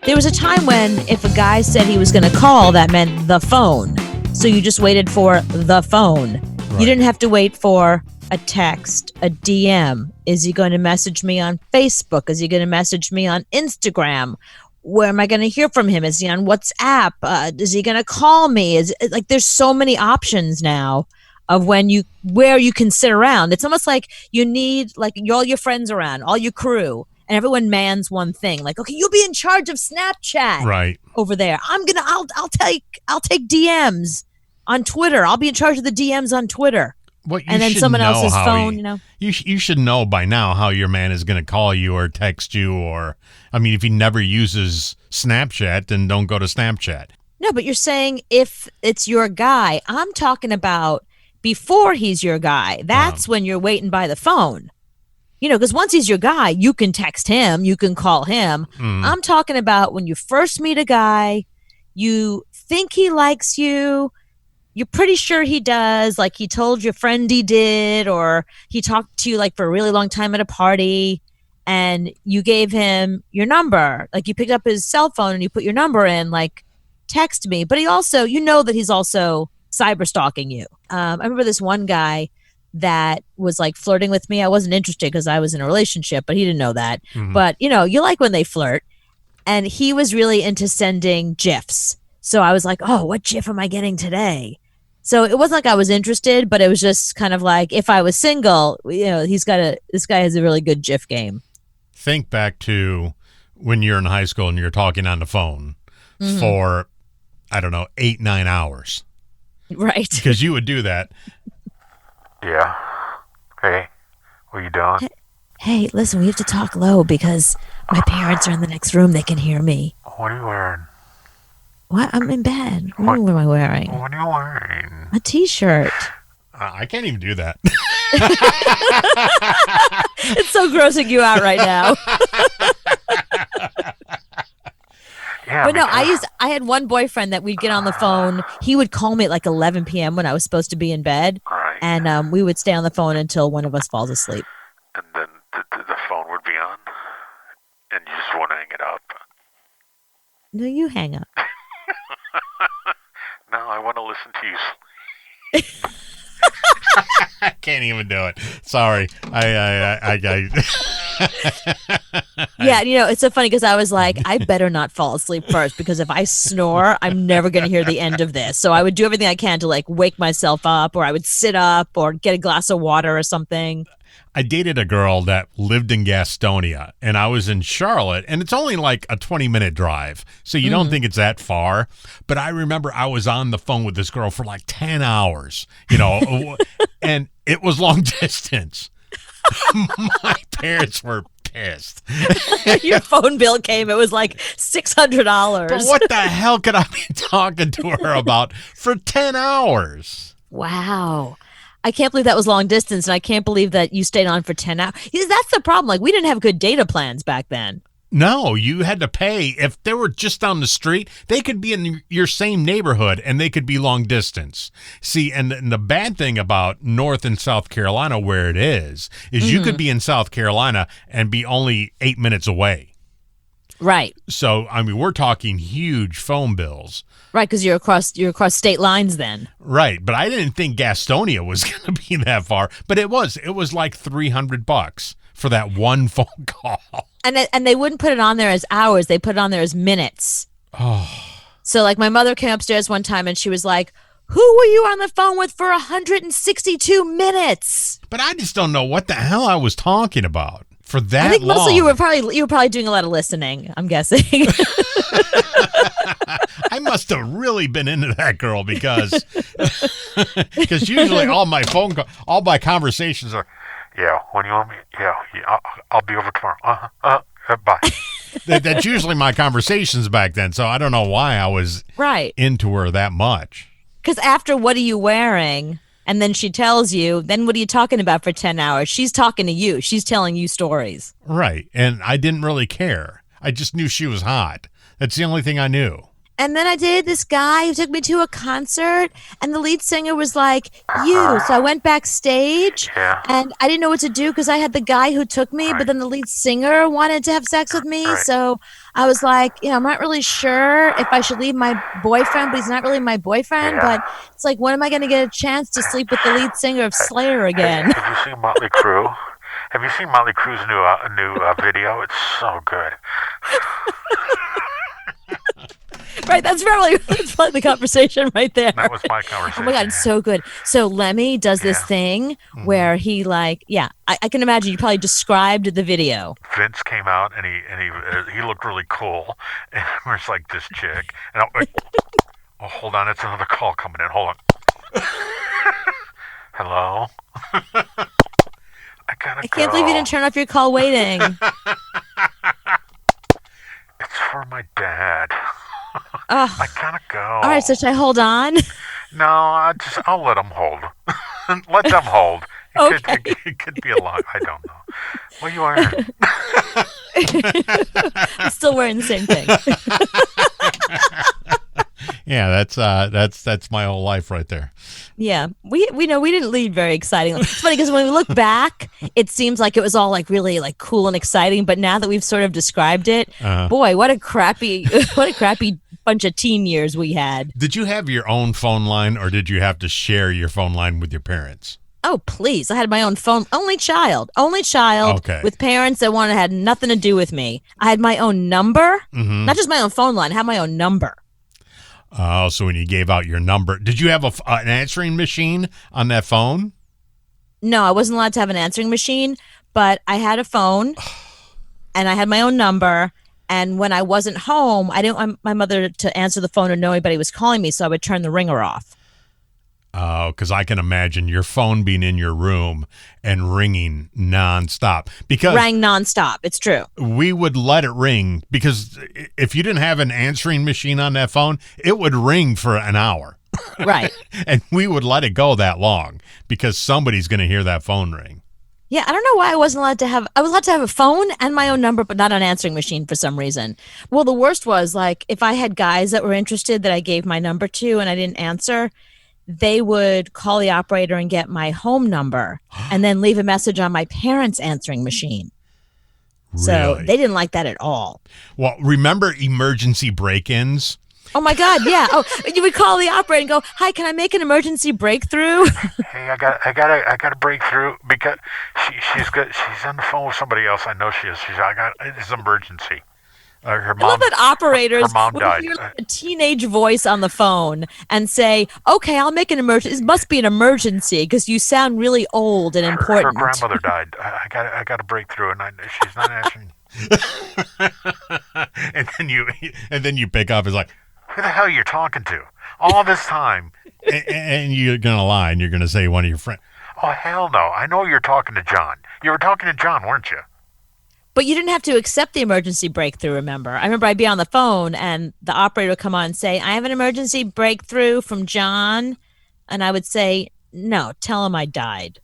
There was a time when if a guy said he was going to call, that meant the phone. So you just waited for the phone. Right. You didn't have to wait for a text, a DM. Is he going to message me on Facebook? Is he going to message me on Instagram? Where am I going to hear from him? Is he on WhatsApp? Is he going to call me? There's so many options now of where you can sit around. It's almost like you need all your friends around, all your crew, and everyone mans one thing. Like, okay, you'll be in charge of Snapchat, right over there. I'll take DMs on Twitter. I'll be in charge of the DMs on Twitter. Well, and then someone else's phone, You should know by now how your man is going to call you or text you, or, I mean, if he never uses Snapchat, then don't go to Snapchat. No, but you're saying if it's your guy. I'm talking about before he's your guy. That's when you're waiting by the phone. Because once he's your guy, you can text him, you can call him. I'm talking about when you first meet a guy, you think he likes you, you're pretty sure he does, like he told your friend he did, or he talked to you for a really long time at a party, and you gave him your number. Like you picked up his cell phone and you put your number in, text me. But he also, that he's also cyber stalking you. I remember this one guy that was flirting with me. I wasn't interested because I was in a relationship, but he didn't know that. Mm-hmm. But you like when they flirt, and he was really into sending GIFs. So I was like, oh, what GIF am I getting today? So it wasn't like I was interested, but it was just kind of like, if I was single, this guy has a really good GIF game. Think back to when you're in high school and you're talking on the phone for, 8-9 hours. Right. Because you would do that. Yeah. Hey, what are you doing? Hey, listen, we have to talk low because my parents are in the next room. They can hear me. What are you wearing? What? I'm in bed. What am I wearing? What are you wearing? A t-shirt. I can't even do that. It's so grossing you out right now. Yeah, but no, I had one boyfriend that we'd get on the phone. He would call me at 11 p.m. when I was supposed to be in bed. Right. And we would stay on the phone until one of us falls asleep. And then the phone would be on, and you just want to hang it up. No, you hang up. No, I want to listen to you sleep. I can't even do it. Sorry. I Yeah, it's so funny because I was like, I better not fall asleep first, because if I snore, I'm never going to hear the end of this. So I would do everything I can to wake myself up, or I would sit up or get a glass of water or something. I dated a girl that lived in Gastonia, and I was in Charlotte, and it's only a 20-minute drive, so you don't think it's that far. But I remember I was on the phone with this girl for 10 hours, and it was long distance. My parents were pissed. Your phone bill came, it was $600. But what the hell could I be talking to her about for 10 hours? Wow. I can't believe that was long distance, and I can't believe that you stayed on for 10 hours. That's the problem. We didn't have good data plans back then. No, you had to pay. If they were just down the street, they could be in your same neighborhood, and they could be long distance. See, and the bad thing about North and South Carolina, where it is you could be in South Carolina and be only 8 minutes away. Right. So, we're talking huge phone bills. Right, because you're across state lines then. Right, but I didn't think Gastonia was going to be that far, but it was. It was $300 for that one phone call. And they wouldn't put it on there as hours; they put it on there as minutes. Oh. So my mother came upstairs one time and she was like, "Who were you on the phone with for 162 minutes?" But I just don't know what the hell I was talking about for that long. I think mostly you were probably doing a lot of listening, I'm guessing. I must have really been into that girl because usually all my conversations are, yeah, when you want me, yeah, I'll be over tomorrow. Bye. That's usually my conversations back then, so I don't know why I was into her that much. Because after what are you wearing, and then she tells you, then what are you talking about for 10 hours? She's talking to you. She's telling you stories. Right, and I didn't really care. I just knew she was hot. That's the only thing I knew. And then I dated this guy who took me to a concert, and the lead singer was like, "You." So I went backstage, Yeah. and I didn't know what to do because I had the guy who took me, but then the lead singer wanted to have sex with me. Right. So I was like, I'm not really sure if I should leave my boyfriend, but he's not really my boyfriend. Yeah. But it's like, when am I going to get a chance to sleep with the lead singer of Slayer again? Have you seen Motley Crue? Have you seen Motley Crue's new video? It's so good. Right, that's probably the conversation right there. That was my Oh conversation. my God, it's so good. So Lemmy does this Yeah. thing where he I can imagine you probably described the video. Vince came out and he looked really cool, and there's like this chick, and I'm like, oh, hold on, it's another call coming in. Hold on. Hello. I gotta I can't believe you didn't turn off your call waiting. It's for my dad. Oh, I gotta go. all right, so should I hold on? No, I'll let them hold. Let them hold. It could be a lot. I don't know. What are you wearing? I'm still wearing the same thing. Yeah, that's my whole life right there. Yeah, we know we didn't lead very exciting. It's funny because when we look back, it seems like it was all like really like cool and exciting. But now that we've sort of described it, boy, what a crappy bunch of teen years we had. Did you have your own phone line, or did you have to share your phone line with your parents? Oh, please. I had my own phone. Only child Okay. with parents that had nothing to do with me. I had my own number, not just my own phone line. I had my own number. Oh, so when you gave out your number, did you have an answering machine on that phone? No, I wasn't allowed to have an answering machine, but I had a phone and I had my own number. And when I wasn't home, I didn't want my mother to answer the phone or know anybody was calling me, so I would turn the ringer off. Oh, because I can imagine your phone being in your room and ringing nonstop. Because Rang nonstop. It's true. we would let it ring, because if you didn't have an answering machine on that phone, it would ring for an hour. Right. And we would let it go that long because somebody's going to hear that phone ring. Yeah, I don't know why I wasn't allowed to have. I was allowed to have a phone and my own number, but not an answering machine for some reason. Well, the worst was like if I had guys that were interested that I gave my number to and I didn't answer, they would call the operator and get my home number and then leave a message on my parents' answering machine. So Really? they didn't like that at all. Well, remember emergency break-ins? Oh my God, yeah. Oh, you would call the operator and go, "Hi, can I make an emergency breakthrough?" Hey, I got to break through because she's on the phone with somebody else. I know she is. It's an emergency. Her I love mom. that operators Her mom would died. hear like a teenage voice on the phone and say, "Okay, I'll make an emergency. It must be an emergency because you sound really old and Her important." grandmother died. I got to break through, and she's not answering. and then you pick up. It's like, Who the hell are you talking to? All this time. and you're gonna lie and you're gonna say one of your friends. Oh, hell no. I know you're talking to John. You were talking to John, weren't you? But you didn't have to accept the emergency breakthrough, remember? I remember I'd be on the phone and the operator would come on and say, "I have an emergency breakthrough from John." And I would say, "No, tell him I died."